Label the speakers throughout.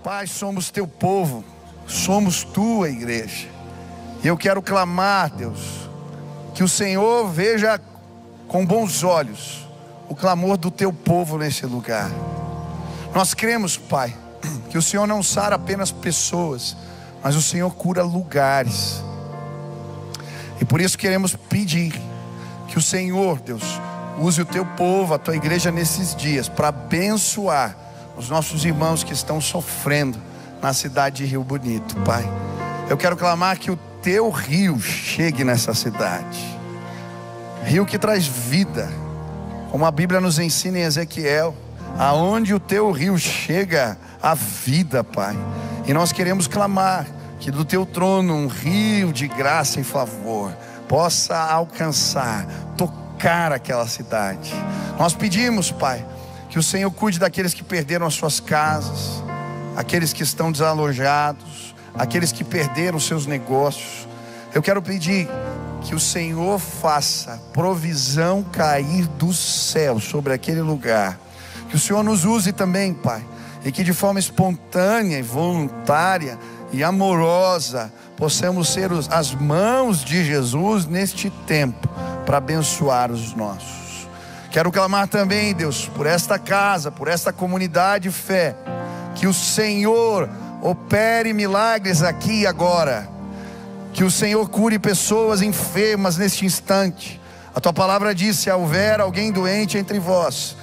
Speaker 1: Pai, somos teu povo, somos tua igreja. E eu quero clamar, Deus, que o Senhor veja com bons olhos o clamor do teu povo nesse lugar. Nós cremos, Pai, que o Senhor não sara apenas pessoas, mas o Senhor cura lugares. E por isso queremos pedir que o Senhor, Deus, use o teu povo, a tua igreja nesses dias, para abençoar os nossos irmãos que estão sofrendo na cidade de Rio Bonito, Pai. Eu quero clamar que o teu rio chegue nessa cidade, rio que traz vida, como a Bíblia nos ensina em Ezequiel, aonde o teu rio chega, a vida, Pai. E nós queremos clamar que do teu trono um rio de graça e favor possa alcançar, tocar aquela cidade. Nós pedimos, Pai, que o Senhor cuide daqueles que perderam as suas casas, aqueles que estão desalojados, aqueles que perderam seus negócios. Eu quero pedir que o Senhor faça provisão cair do céu sobre aquele lugar. Que o Senhor nos use também, Pai, e que de forma espontânea e voluntária e amorosa possamos ser as mãos de Jesus neste tempo para abençoar os nossos. Quero clamar também, Deus, por esta casa, por esta comunidade de fé, que o Senhor opere milagres aqui e agora, que o Senhor cure pessoas enfermas neste instante. A tua palavra diz: se houver alguém doente entre vós,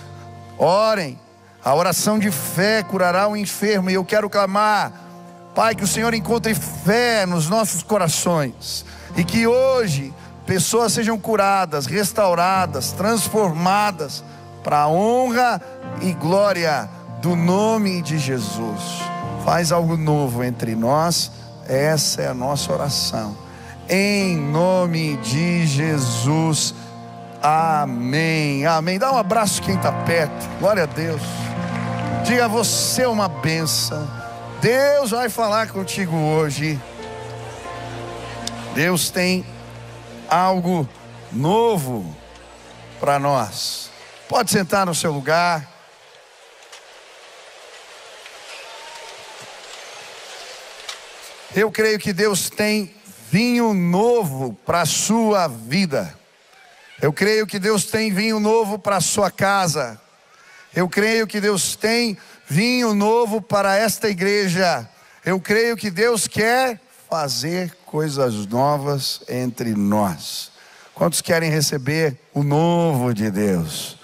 Speaker 1: orem, a oração de fé curará o enfermo. E eu quero clamar, Pai, que o Senhor encontre fé nos nossos corações, e que hoje pessoas sejam curadas, restauradas, transformadas, para a honra e glória do nome de Jesus. Faz algo novo entre nós, essa é a nossa oração, em nome de Jesus, amém, amém. Dá um abraço quem está perto, glória a Deus. Diga: você é uma bênção, Deus vai falar contigo hoje. Deus tem algo novo para nós. Pode sentar no seu lugar. Eu creio que Deus tem vinho novo para a sua vida. Eu creio que Deus tem vinho novo para a sua casa. Eu creio que Deus tem vinho novo para esta igreja. Eu creio que Deus quer fazer coisas novas entre nós. Quantos querem receber o novo de Deus?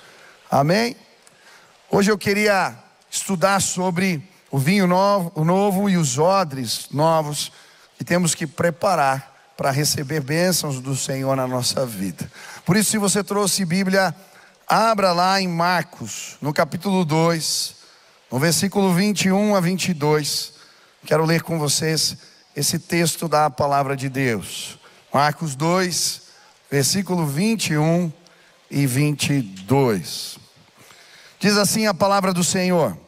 Speaker 1: Amém? Hoje eu queria estudar sobre o vinho novo e os odres novos que temos que preparar para receber bênçãos do Senhor na nossa vida. Por isso, se você trouxe Bíblia, abra lá em Marcos, no capítulo 2, no versículo 21 a 22. Quero ler com vocês esse texto da palavra de Deus. Marcos 2, versículo 21 e 22. Diz assim a palavra do Senhor: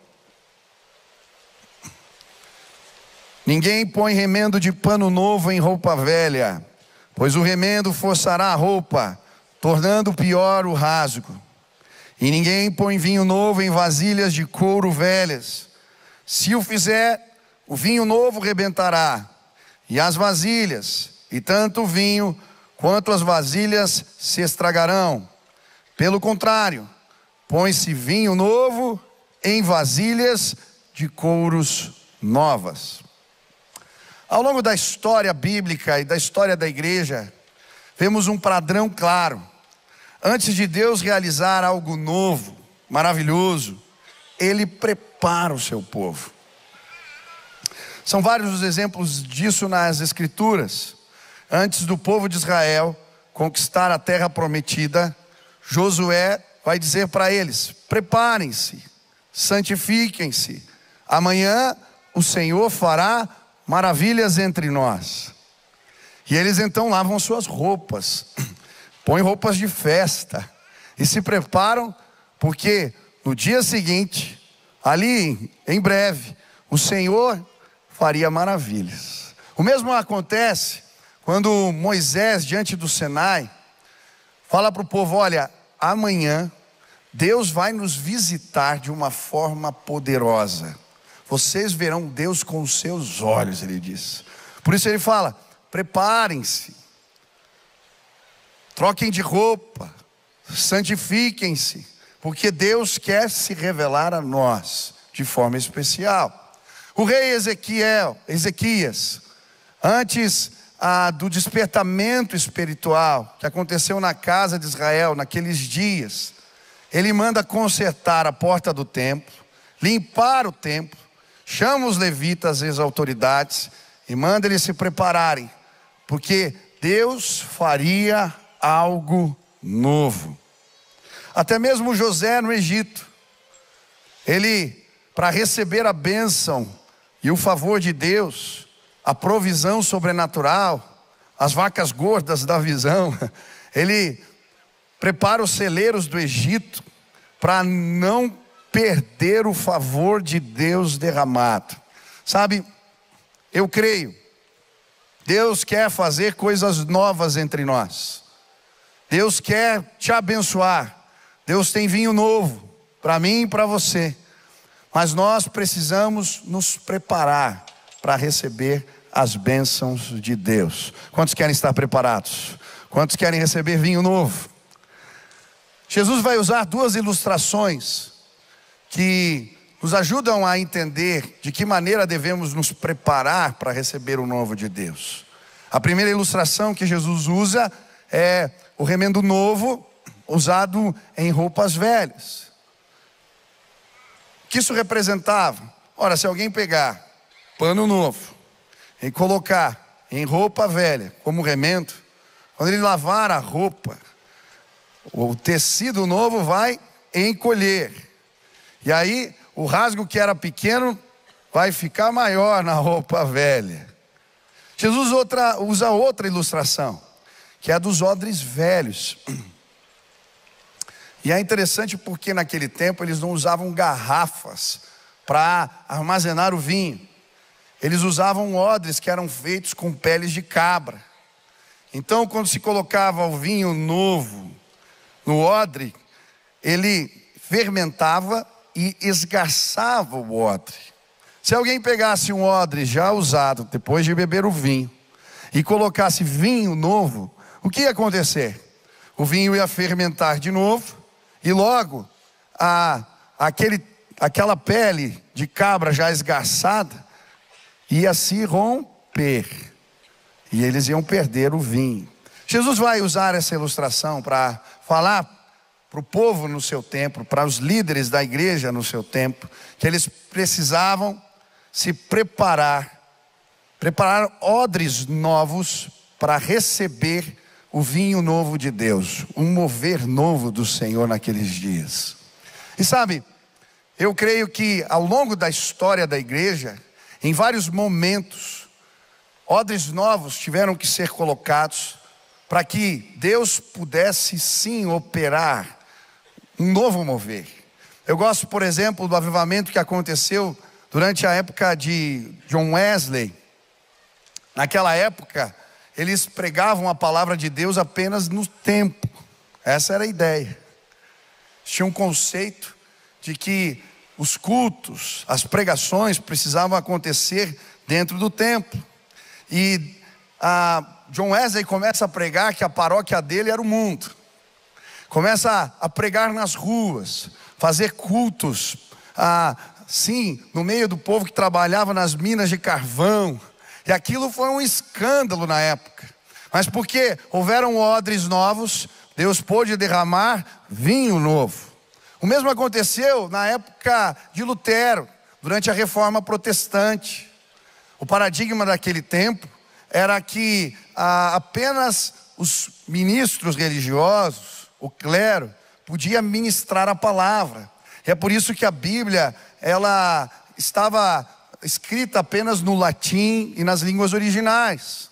Speaker 1: ninguém põe remendo de pano novo em roupa velha, pois o remendo forçará a roupa, tornando pior o rasgo. E ninguém põe vinho novo em vasilhas de couro velhas. Se o fizer, o vinho novo rebentará, e as vasilhas, e tanto o vinho quanto as vasilhas se estragarão. Pelo contrário, põe-se vinho novo em vasilhas de couros novas. Ao longo da história bíblica e da história da igreja, vemos um padrão claro. Antes de Deus realizar algo novo, maravilhoso, Ele prepara o seu povo. São vários os exemplos disso nas Escrituras. Antes do povo de Israel conquistar a terra prometida, Josué vai dizer para eles: preparem-se, santifiquem-se, amanhã o Senhor fará maravilhas entre nós. E eles então lavam suas roupas, põem roupas de festa e se preparam, porque no dia seguinte, ali em breve, o Senhor faria maravilhas. O mesmo acontece quando Moisés, diante do Sinai, fala para o povo: olha, amanhã Deus vai nos visitar de uma forma poderosa. vocês verão Deus com os seus olhos, ele diz. Por isso ele fala: preparem-se, troquem de roupa, santifiquem-se, porque Deus quer se revelar a nós de forma especial. O rei Ezequias, antes do despertamento espiritual que aconteceu na casa de Israel naqueles dias, ele manda consertar a porta do templo, limpar o templo, chama os levitas e as autoridades e manda eles se prepararem, porque Deus faria algo novo. Até mesmo José no Egito, ele, para receber a bênção e o favor de Deus, a provisão sobrenatural, as vacas gordas da visão, ele prepara os celeiros do Egito para não perder o favor de Deus derramado. Sabe, eu creio, Deus quer fazer coisas novas entre nós. Deus quer te abençoar. Deus tem vinho novo para mim e para você. Mas nós precisamos nos preparar para receber as bênçãos de Deus. Quantos querem estar preparados? Quantos querem receber vinho novo? Jesus vai usar duas ilustrações que nos ajudam a entender de que maneira devemos nos preparar para receber o novo de Deus. A primeira ilustração que Jesus usa é o remendo novo usado em roupas velhas. O que isso representava? Ora, se alguém pegar pano novo e colocar em roupa velha como remendo, quando ele lavar a roupa, o tecido novo vai encolher, e aí o rasgo que era pequeno vai ficar maior na roupa velha. Jesus usa outra ilustração, que é a dos odres velhos. E é interessante porque naquele tempo eles não usavam garrafas para armazenar o vinho. Eles usavam odres que eram feitos com peles de cabra. Então, quando se colocava o vinho novo no odre, ele fermentava e esgarçava o odre. Se alguém pegasse um odre já usado, depois de beber o vinho, e colocasse vinho novo, o que ia acontecer? O vinho ia fermentar de novo, e logo aquela pele de cabra já esgarçada ia se romper, e eles iam perder o vinho. Jesus vai usar essa ilustração para falar para o povo no seu tempo, para os líderes da igreja no seu tempo, que eles precisavam se preparar odres novos para receber o vinho novo de Deus, um mover novo do Senhor naqueles dias. E sabe, eu creio que ao longo da história da igreja, em vários momentos, odres novos tiveram que ser colocados para que Deus pudesse sim operar um novo mover. Eu gosto, por exemplo, do avivamento que aconteceu durante a época de John Wesley. Naquela época, eles pregavam a palavra de Deus apenas no templo. Essa era a ideia. Tinha um conceito de que os cultos, as pregações precisavam acontecer dentro do templo. E John Wesley começa a pregar que a paróquia dele era o mundo. Começa a pregar nas ruas, fazer cultos, sim, no meio do povo que trabalhava nas minas de carvão. E aquilo foi um escândalo na época. Mas porque houveram odres novos, Deus pôde derramar vinho novo. O mesmo aconteceu na época de Lutero, durante a Reforma Protestante. O paradigma daquele tempo era que apenas os ministros religiosos, o clero, podia ministrar a palavra. E é por isso que a Bíblia, ela estava escrita apenas no latim e nas línguas originais.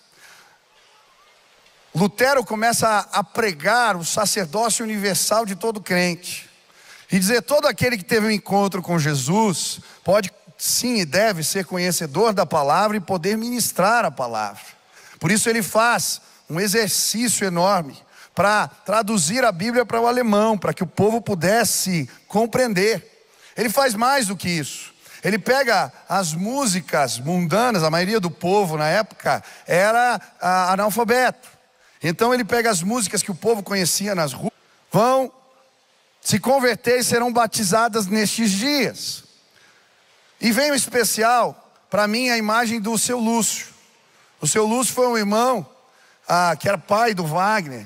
Speaker 1: Lutero começa a pregar o sacerdócio universal de todo crente. E dizer, todo aquele que teve um encontro com Jesus, pode sim e deve ser conhecedor da palavra e poder ministrar a palavra. Por isso ele faz um exercício enorme para traduzir a Bíblia para o alemão, para que o povo pudesse compreender. Ele faz mais do que isso. Ele pega as músicas mundanas, a maioria do povo na época era analfabeto. Então ele pega as músicas que o povo conhecia nas ruas, vão se converter e serão batizadas nestes dias. E vem um especial, para mim, a imagem do seu Lúcio. O seu Lúcio foi um irmão que era pai do Wagner.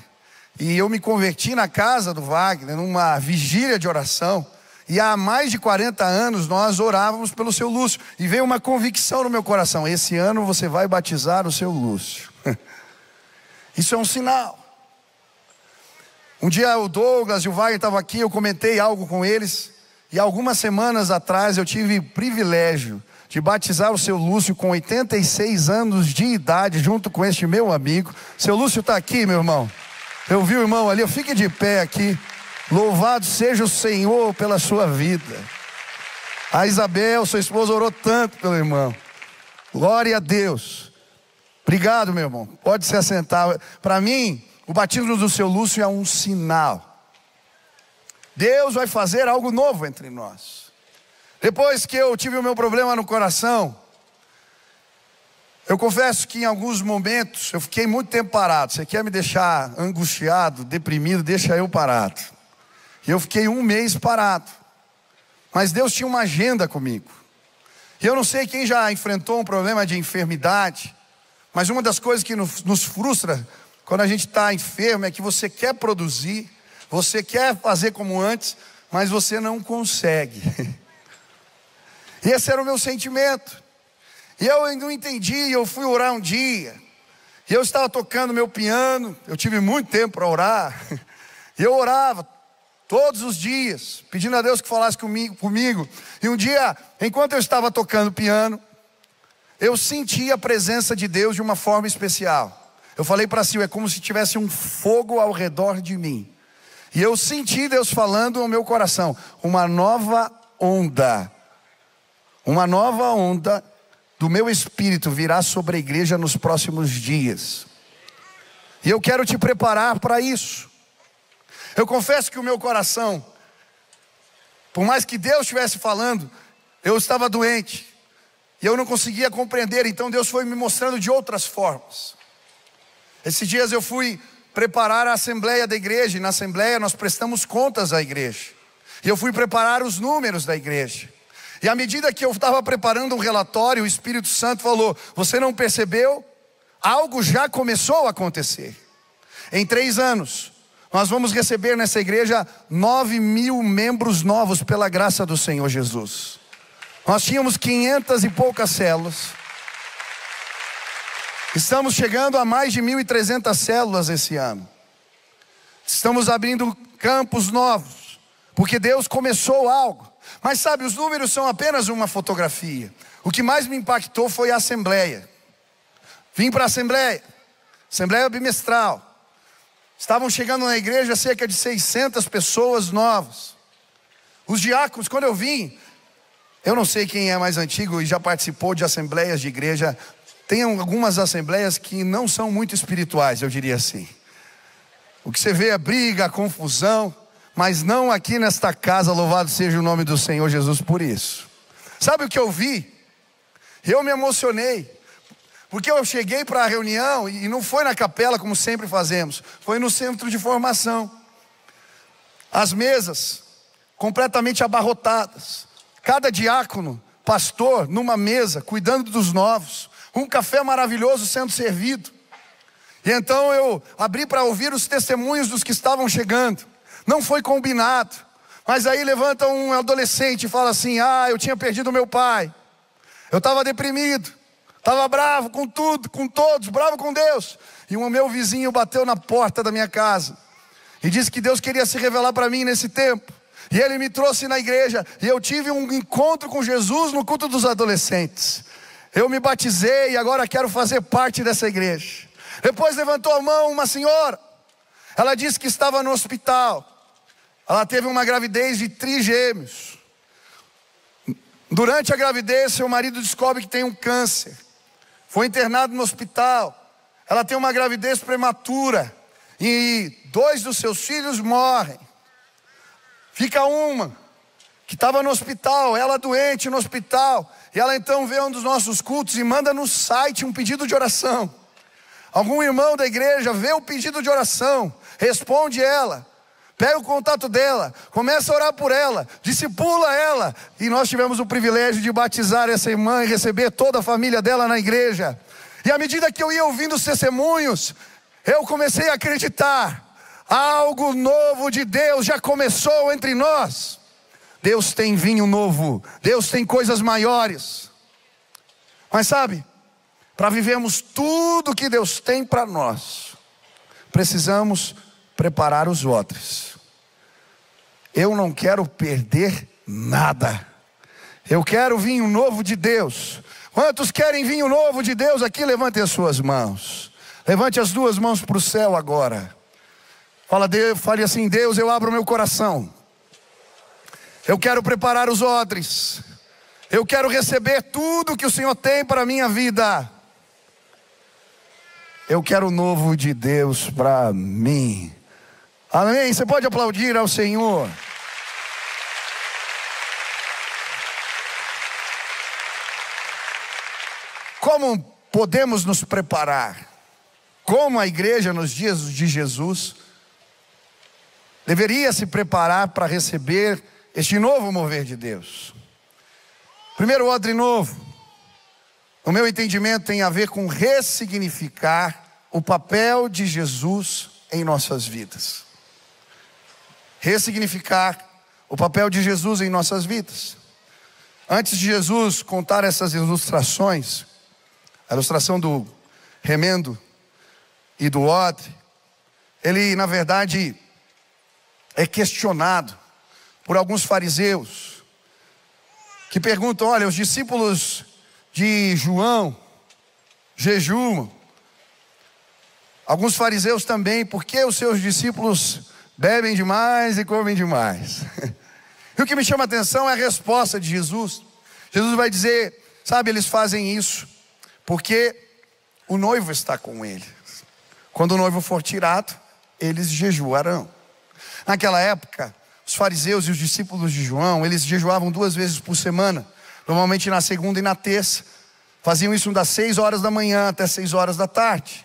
Speaker 1: E eu me converti na casa do Wagner, numa vigília de oração. E há mais de 40 anos nós orávamos pelo seu Lúcio. E veio uma convicção no meu coração: esse ano você vai batizar o seu Lúcio. Isso é um sinal. Um dia o Douglas e o Wagner estavam aqui, eu comentei algo com eles. E algumas semanas atrás eu tive o privilégio de batizar o seu Lúcio com 86 anos de idade, junto com este meu amigo. Seu Lúcio está aqui, meu irmão. Eu vi o irmão ali, fique de pé aqui. Louvado seja o Senhor pela sua vida. A Isabel, sua esposa, orou tanto pelo irmão. Glória a Deus. Obrigado, meu irmão. Pode se assentar. Para mim, o batismo do seu Lúcio é um sinal. Deus vai fazer algo novo entre nós. Depois que eu tive o meu problema no coração, eu confesso que em alguns momentos eu fiquei muito tempo parado. Você quer me deixar angustiado, deprimido, deixa eu parado. E eu fiquei 1 mês parado. Mas Deus tinha uma agenda comigo. E eu não sei quem já enfrentou um problema de enfermidade, mas uma das coisas que nos frustra quando a gente está enfermo é que você quer produzir, você quer fazer como antes, mas você não consegue. E esse era o meu sentimento. E eu não entendi, eu fui orar um dia. E eu estava tocando meu piano, eu tive muito tempo para orar. E eu orava todos os dias, pedindo a Deus que falasse comigo. E um dia, enquanto eu estava tocando piano, eu senti a presença de Deus de uma forma especial. Eu falei para si, é como se tivesse um fogo ao redor de mim. E eu senti Deus falando ao meu coração: uma nova onda do meu espírito virá sobre a igreja nos próximos dias. E eu quero te preparar para isso. Eu confesso que o meu coração, por mais que Deus estivesse falando, eu estava doente. E eu não conseguia compreender, então Deus foi me mostrando de outras formas. Esses dias eu fui preparar a assembleia da igreja, e na assembleia nós prestamos contas à igreja. E eu fui preparar os números da igreja. E à medida que eu estava preparando um relatório, o Espírito Santo falou: você não percebeu? Algo já começou a acontecer. Em 3 anos, nós vamos receber nessa igreja 9.000 membros novos pela graça do Senhor Jesus. Nós tínhamos 500 e poucas células. Estamos chegando a mais de 1.300 células esse ano. Estamos abrindo campos novos, porque Deus começou algo. Mas sabe, os números são apenas uma fotografia. O que mais me impactou foi a assembleia. Vim para a assembleia bimestral. Estavam chegando na igreja cerca de 600 pessoas novas. Os diáconos, quando eu vim, eu não sei quem é mais antigo e já participou de assembleias de igreja. Tem algumas assembleias que não são muito espirituais, eu diria assim. O que você vê é briga, confusão, mas não aqui nesta casa. Louvado seja o nome do Senhor Jesus por isso. Sabe o que eu vi? Eu me emocionei, porque eu cheguei para a reunião e não foi na capela como sempre fazemos, foi no centro de formação. As mesas completamente abarrotadas, cada diácono, pastor numa mesa, cuidando dos novos, um café maravilhoso sendo servido. E então eu abri para ouvir os testemunhos dos que estavam chegando. Não foi combinado, mas aí levanta um adolescente e fala assim: eu tinha perdido meu pai, eu estava deprimido, estava bravo com tudo, com todos, bravo com Deus. E o meu vizinho bateu na porta da minha casa e disse que Deus queria se revelar para mim nesse tempo. E ele me trouxe na igreja e eu tive um encontro com Jesus no culto dos adolescentes. Eu me batizei e agora quero fazer parte dessa igreja. Depois levantou a mão uma senhora. Ela disse que estava no hospital. Ela teve uma gravidez de trigêmeos. Durante a gravidez, seu marido descobre que tem um câncer. Foi internado no hospital. Ela tem uma gravidez prematura. E 2 dos seus filhos morrem. Fica uma. que estava no hospital, ela doente no hospital, e ela então vê um dos nossos cultos e manda no site um pedido de oração. Algum irmão da igreja vê o pedido de oração, responde ela, pega o contato dela, começa a orar por ela, discipula ela, e nós tivemos o privilégio de batizar essa irmã e receber toda a família dela na igreja. E à medida que eu ia ouvindo os testemunhos, eu comecei a acreditar, algo novo de Deus já começou entre nós. Deus tem vinho novo, Deus tem coisas maiores. Mas sabe, para vivermos tudo que Deus tem para nós, precisamos preparar os odres. Eu não quero perder nada. Eu quero vinho novo de Deus. Quantos querem vinho novo de Deus aqui? Levantem as suas mãos. Levante as duas mãos para o céu agora. Fale assim: Deus, eu abro o meu coração. Eu quero preparar os odres. Eu quero receber tudo que o Senhor tem para a minha vida. Eu quero o novo de Deus para mim. Amém? Você pode aplaudir ao Senhor. Como podemos nos preparar? Como a igreja nos dias de Jesus deveria se preparar para receber este novo mover de Deus? Primeiro odre novo, no meu entendimento, tem a ver com ressignificar o papel de Jesus em nossas vidas. Ressignificar o papel de Jesus em nossas vidas. Antes de Jesus contar essas ilustrações, a ilustração do remendo e do odre, ele na verdade é questionado por alguns fariseus, que perguntam: olha, os discípulos de João jejuam, alguns fariseus também, por que os seus discípulos bebem demais e comem demais? E o que me chama a atenção é a resposta de Jesus. Jesus vai dizer: sabe, eles fazem isso porque o noivo está com eles. Quando o noivo for tirado, eles jejuarão. Naquela época, os fariseus e os discípulos de João, eles jejuavam 2 vezes por semana, normalmente na segunda e na terça. Faziam isso das 6 horas da manhã até 6 horas da tarde.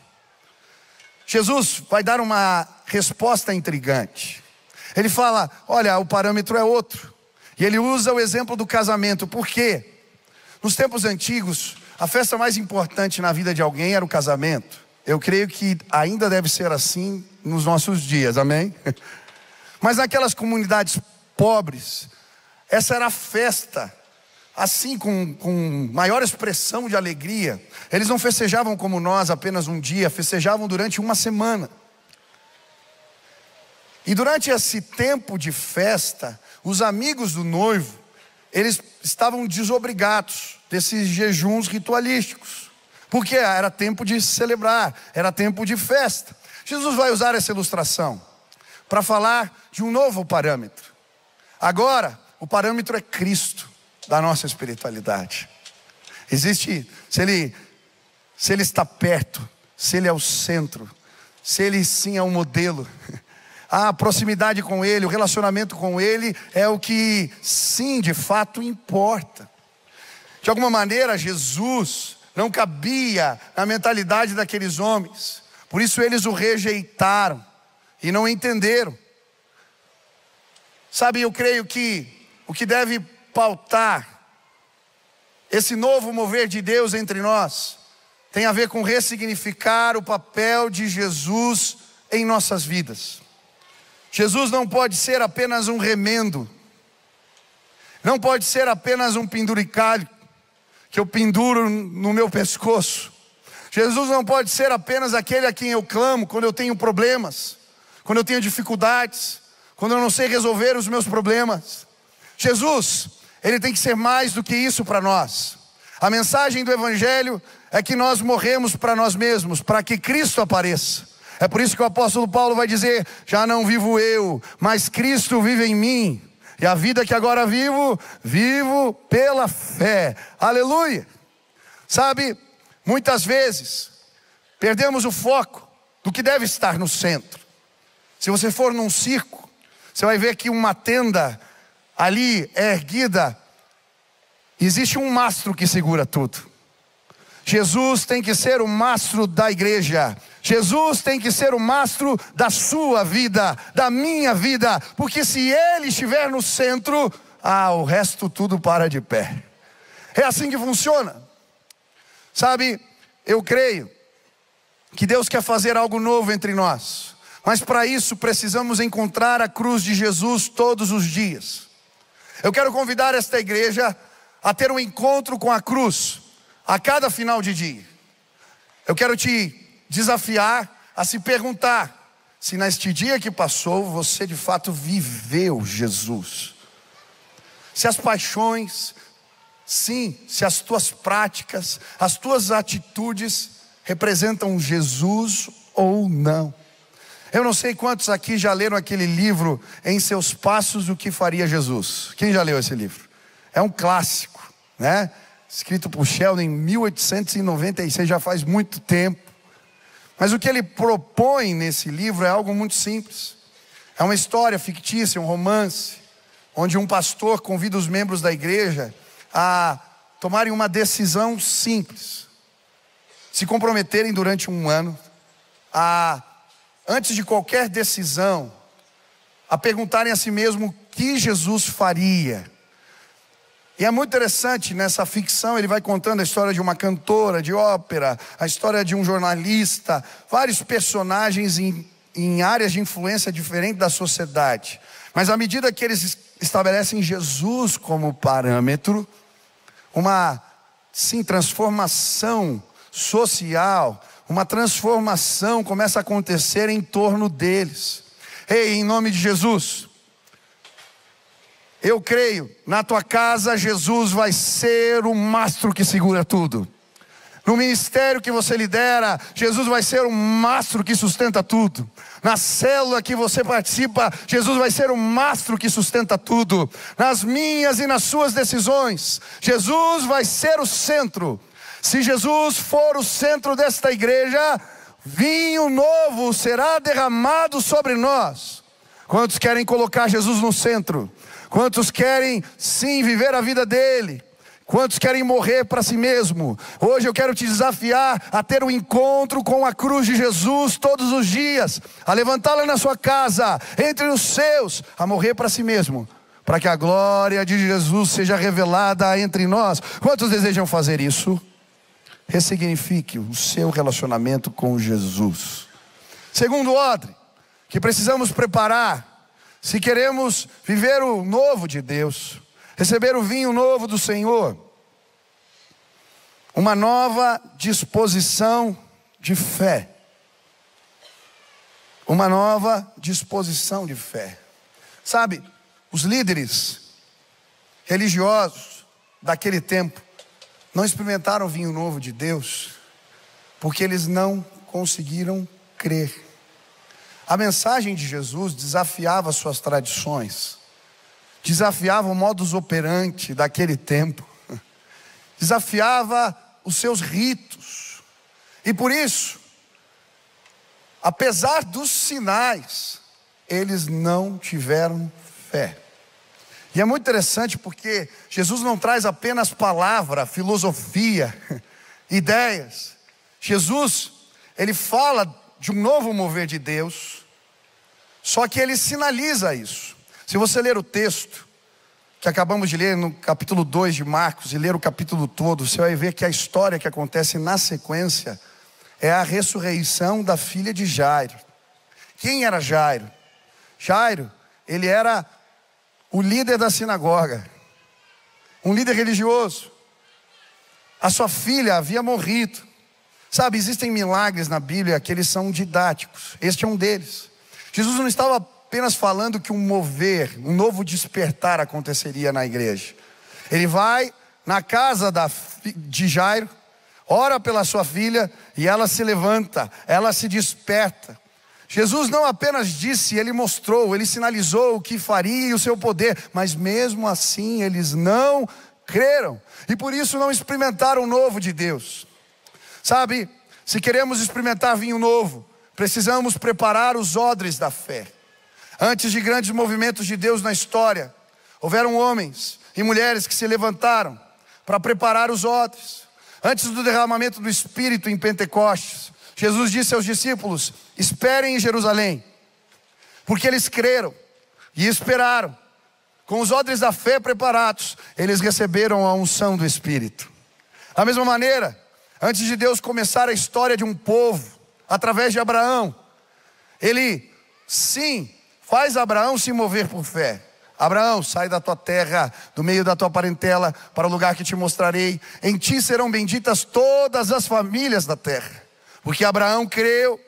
Speaker 1: Jesus vai dar uma resposta intrigante. Ele fala: olha, o parâmetro é outro. E ele usa o exemplo do casamento. Por quê? Nos tempos antigos, a festa mais importante na vida de alguém era o casamento. Eu creio que ainda deve ser assim nos nossos dias, amém? Mas naquelas comunidades pobres, essa era a festa, assim, com maior expressão de alegria. Eles não festejavam como nós apenas um dia, festejavam durante uma semana. E durante esse tempo de festa, os amigos do noivo, eles estavam desobrigados desses jejuns ritualísticos, porque era tempo de celebrar, era tempo de festa. Jesus vai usar essa ilustração para falar de um novo parâmetro. Agora, o parâmetro é Cristo da nossa espiritualidade. Existe, se ele está perto, se ele é o centro, se ele sim é o modelo, a proximidade com ele, o relacionamento com ele é o que sim, de fato importa. De alguma maneira, Jesus não cabia na mentalidade daqueles homens, por isso eles o rejeitaram e não entenderam. Sabe, eu creio que o que deve pautar esse novo mover de Deus entre nós tem a ver com ressignificar o papel de Jesus em nossas vidas. Jesus não pode ser apenas um remendo, não pode ser apenas um penduricalho que eu penduro no meu pescoço. Jesus não pode ser apenas aquele a quem eu clamo quando eu tenho problemas, quando eu tenho dificuldades, quando eu não sei resolver os meus problemas. Jesus, ele tem que ser mais do que isso para nós. A mensagem do Evangelho é que nós morremos para nós mesmos, para que Cristo apareça. É por isso que o apóstolo Paulo vai dizer: já não vivo eu, mas Cristo vive em mim. E a vida que agora vivo, vivo pela fé. Aleluia. Sabe, muitas vezes perdemos o foco do que deve estar no centro. Se você for num circo, você vai ver que uma tenda, ali é erguida, existe um mastro que segura tudo. Jesus tem que ser o mastro da igreja. Jesus tem que ser o mastro da sua vida, da minha vida. Porque se Ele estiver no centro, o resto tudo para de pé. É assim que funciona. Sabe, eu creio que Deus quer fazer algo novo entre nós. Mas para isso precisamos encontrar a cruz de Jesus todos os dias. Eu quero convidar esta igreja a ter um encontro com a cruz a cada final de dia. Eu quero te desafiar a se perguntar se neste dia que passou você de fato viveu Jesus. Se as paixões, sim, se as tuas práticas, as tuas atitudes representam Jesus ou não. Eu não sei quantos aqui já leram aquele livro Em Seus Passos, o que Faria Jesus. Quem já leu esse livro? É um clássico, né? Escrito por Sheldon em 1896, já faz muito tempo. Mas o que ele propõe nesse livro é algo muito simples. É uma história fictícia, um romance, onde um pastor convida os membros da igreja a tomarem uma decisão simples. Se comprometerem durante um ano antes de qualquer decisão, a perguntarem a si mesmo o que Jesus faria. E é muito interessante, nessa ficção ele vai contando a história de uma cantora de ópera, a história de um jornalista, vários personagens em áreas de influência diferentes da sociedade. Mas à medida que eles estabelecem Jesus como parâmetro, uma transformação social, uma transformação começa a acontecer em torno deles. Ei, em nome de Jesus, eu creio, na tua casa Jesus vai ser o mastro que segura tudo. No ministério que você lidera, Jesus vai ser o mastro que sustenta tudo. Na célula que você participa, Jesus vai ser o mastro que sustenta tudo. Nas minhas e nas suas decisões, Jesus vai ser o centro. Se Jesus for o centro desta igreja, vinho novo será derramado sobre nós. Quantos querem colocar Jesus no centro? Quantos querem sim viver a vida dele? Quantos querem morrer para si mesmo? Hoje eu quero te desafiar a ter um encontro com a cruz de Jesus todos os dias, a levantá-la na sua casa, entre os seus, a morrer para si mesmo, para que a glória de Jesus seja revelada entre nós. Quantos desejam fazer isso? Ressignifique o seu relacionamento com Jesus. Segundo ordem que precisamos preparar, se queremos viver o novo de Deus, receber o vinho novo do Senhor, uma nova disposição de fé. Uma nova disposição de fé. Sabe, os líderes religiosos daquele tempo não experimentaram o vinho novo de Deus porque eles não conseguiram crer. A mensagem de Jesus desafiava suas tradições, desafiava o modus operandi daquele tempo, desafiava os seus ritos. E por isso, apesar dos sinais, eles não tiveram fé. E é muito interessante porque Jesus não traz apenas palavra, filosofia, ideias. Jesus, ele fala de um novo mover de Deus, só que ele sinaliza isso. Se você ler o texto que acabamos de ler no capítulo 2 de Marcos, e ler o capítulo todo, você vai ver que a história que acontece na sequência é a ressurreição da filha de Jairo. Quem era Jairo? Jairo, ele era o líder da sinagoga, um líder religioso. A sua filha havia morrido. Sabe, existem milagres na Bíblia que eles são didáticos. Este é um deles. Jesus não estava apenas falando que um mover, um novo despertar aconteceria na igreja. Ele vai na casa de Jairo, ora pela sua filha e ela se levanta, ela se desperta. Jesus não apenas disse, ele mostrou, ele sinalizou o que faria e o seu poder, mas mesmo assim eles não creram e por isso não experimentaram o novo de Deus. Sabe, se queremos experimentar vinho novo, precisamos preparar os odres da fé. Antes de grandes movimentos de Deus na história, houveram homens e mulheres que se levantaram para preparar os odres. Antes do derramamento do Espírito em Pentecostes, Jesus disse aos discípulos: esperem em Jerusalém, porque eles creram e esperaram. Com os odres da fé preparados, eles receberam a unção do Espírito. Da mesma maneira, antes de Deus começar a história de um povo, através de Abraão, Ele, sim, faz Abraão se mover por fé. Abraão, sai da tua terra, do meio da tua parentela, para o lugar que te mostrarei. Em ti serão benditas todas as famílias da terra. Porque Abraão creu,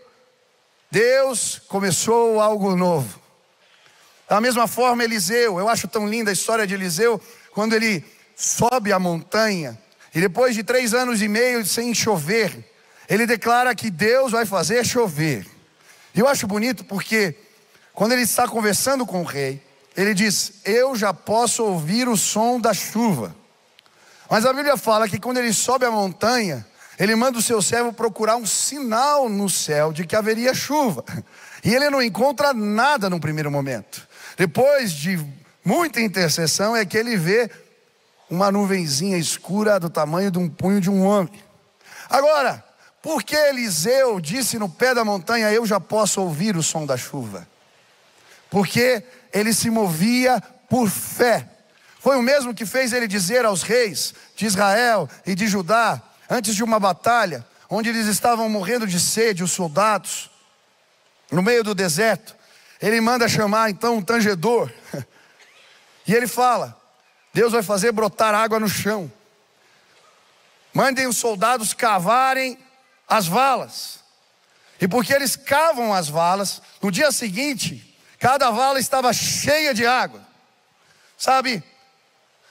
Speaker 1: Deus começou algo novo. Da mesma forma Eliseu, eu acho tão linda a história de Eliseu, quando ele sobe a montanha, e depois de 3 anos e meio sem chover, ele declara que Deus vai fazer chover. E eu acho bonito porque, quando ele está conversando com o rei, ele diz: eu já posso ouvir o som da chuva. Mas a Bíblia fala que quando ele sobe a montanha, ele manda o seu servo procurar um sinal no céu de que haveria chuva. E ele não encontra nada no primeiro momento. Depois de muita intercessão é que ele vê uma nuvenzinha escura do tamanho de um punho de um homem. Agora, por que Eliseu disse no pé da montanha: eu já posso ouvir o som da chuva? Porque ele se movia por fé. Foi o mesmo que fez ele dizer aos reis de Israel e de Judá, antes de uma batalha, onde eles estavam morrendo de sede, os soldados, no meio do deserto. Ele manda chamar então um tangedor, e ele fala: Deus vai fazer brotar água no chão. Mandem os soldados cavarem as valas. E porque eles cavam as valas, no dia seguinte, cada vala estava cheia de água. Sabe,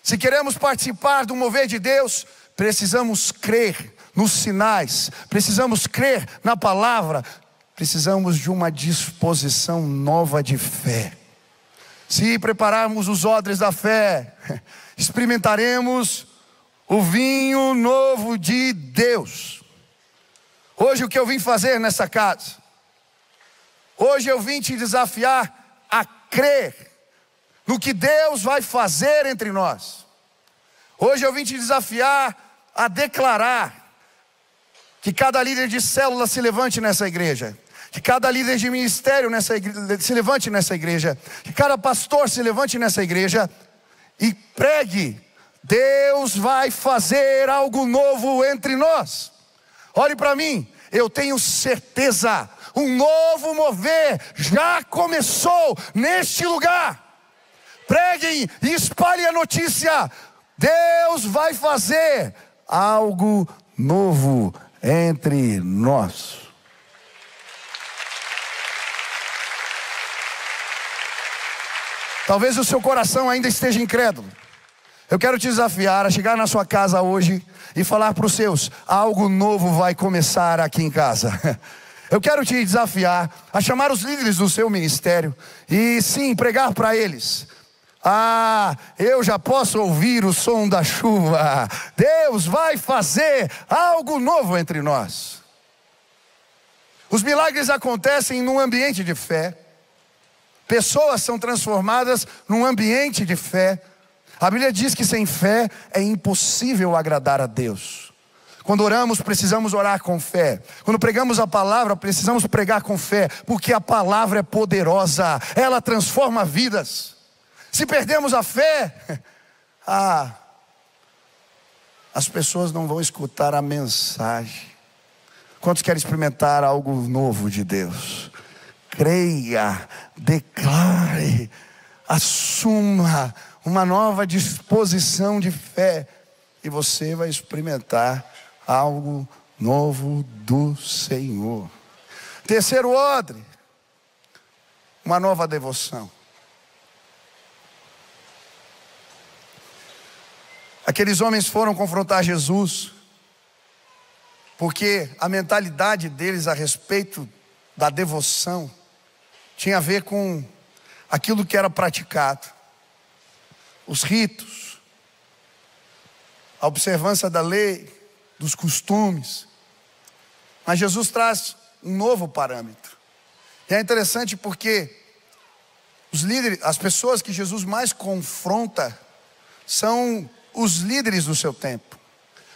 Speaker 1: se queremos participar do mover de Deus, precisamos crer nos sinais, precisamos crer na palavra, precisamos de uma disposição nova de fé. Se prepararmos os odres da fé, experimentaremos o vinho novo de Deus. Hoje o que eu vim fazer nessa casa? Hoje eu vim te desafiar a crer no que Deus vai fazer entre nós. Hoje eu vim te desafiar a declarar que cada líder de célula se levante nessa igreja, que cada líder de ministério nessa igreja, se levante nessa igreja, que cada pastor se levante nessa igreja e pregue: Deus vai fazer algo novo entre nós. Olhe para mim, eu tenho certeza, um novo mover já começou neste lugar. Preguem e espalhem a notícia: Deus vai fazer algo novo entre nós. Talvez o seu coração ainda esteja incrédulo. Eu quero te desafiar a chegar na sua casa hoje e falar para os seus: algo novo vai começar aqui em casa. Eu quero te desafiar a chamar os líderes do seu ministério e sim, pregar para eles: eu já posso ouvir o som da chuva. Deus vai fazer algo novo entre nós. Os milagres acontecem num ambiente de fé. Pessoas são transformadas num ambiente de fé. A Bíblia diz que sem fé é impossível agradar a Deus. Quando oramos, precisamos orar com fé. Quando pregamos a palavra, precisamos pregar com fé, porque a palavra é poderosa, ela transforma vidas. Se perdemos a fé, as pessoas não vão escutar a mensagem. Quantos querem experimentar algo novo de Deus? Creia, declare, assuma uma nova disposição de fé, e você vai experimentar algo novo do Senhor. Terceiro odre, uma nova devoção. Aqueles homens foram confrontar Jesus, porque a mentalidade deles a respeito da devoção tinha a ver com aquilo que era praticado, os ritos, a observância da lei, dos costumes. Mas Jesus traz um novo parâmetro. E é interessante porque Os líderes, as pessoas que Jesus mais confronta são os líderes do seu tempo.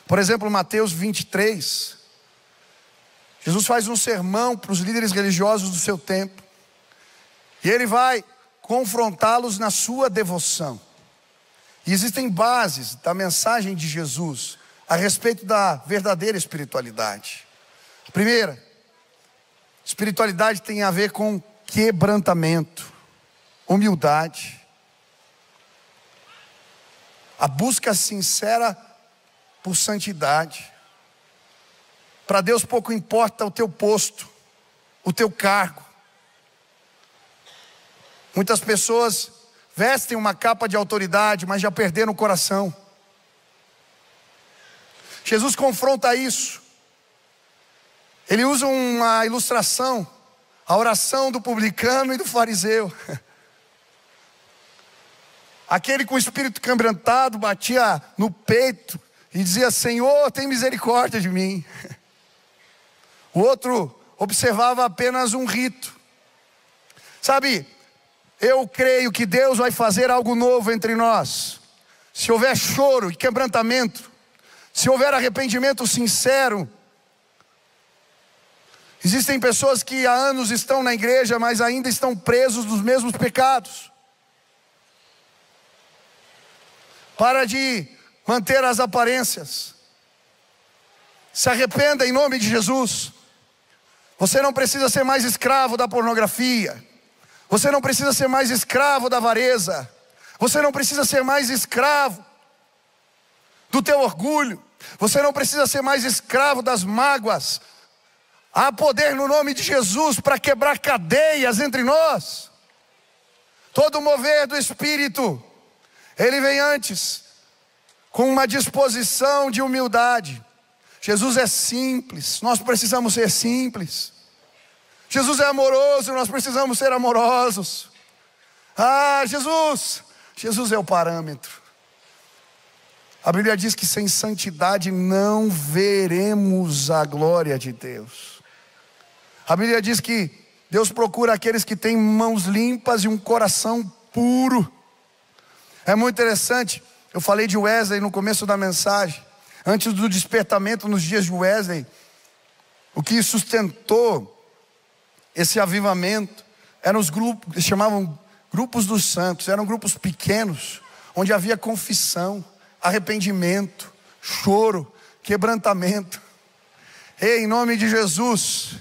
Speaker 1: Por exemplo, Mateus 23, Jesus faz um sermão para os líderes religiosos do seu tempo, e ele vai confrontá-los na sua devoção. E existem bases da mensagem de Jesus a respeito da verdadeira espiritualidade. A primeira, espiritualidade tem a ver com quebrantamento, humildade, a busca sincera por santidade. Para Deus pouco importa o teu posto, o teu cargo. Muitas pessoas vestem uma capa de autoridade, mas já perderam o coração. Jesus confronta isso. Ele usa uma ilustração, a oração do publicano e do fariseu. Aquele com o espírito quebrantado batia no peito e dizia: Senhor, tem misericórdia de mim. O outro observava apenas um rito. Sabe, eu creio que Deus vai fazer algo novo entre nós. Se houver choro e quebrantamento, se houver arrependimento sincero. Existem pessoas que há anos estão na igreja, mas ainda estão presos nos mesmos pecados. Para de manter as aparências. Se arrependa em nome de Jesus. Você não precisa ser mais escravo da pornografia. Você não precisa ser mais escravo da avareza. Você não precisa ser mais escravo do teu orgulho. Você não precisa ser mais escravo das mágoas. Há poder no nome de Jesus para quebrar cadeias entre nós. Todo o mover do Espírito, ele vem antes com uma disposição de humildade. Jesus é simples, nós precisamos ser simples. Jesus é amoroso, nós precisamos ser amorosos. Jesus é o parâmetro. A Bíblia diz que sem santidade não veremos a glória de Deus. A Bíblia diz que Deus procura aqueles que têm mãos limpas e um coração puro. É muito interessante, eu falei de Wesley no começo da mensagem. Antes do despertamento nos dias de Wesley, o que sustentou esse avivamento eram os grupos, eles chamavam grupos dos santos. Eram grupos pequenos, onde havia confissão, arrependimento, choro, quebrantamento. Em nome de Jesus,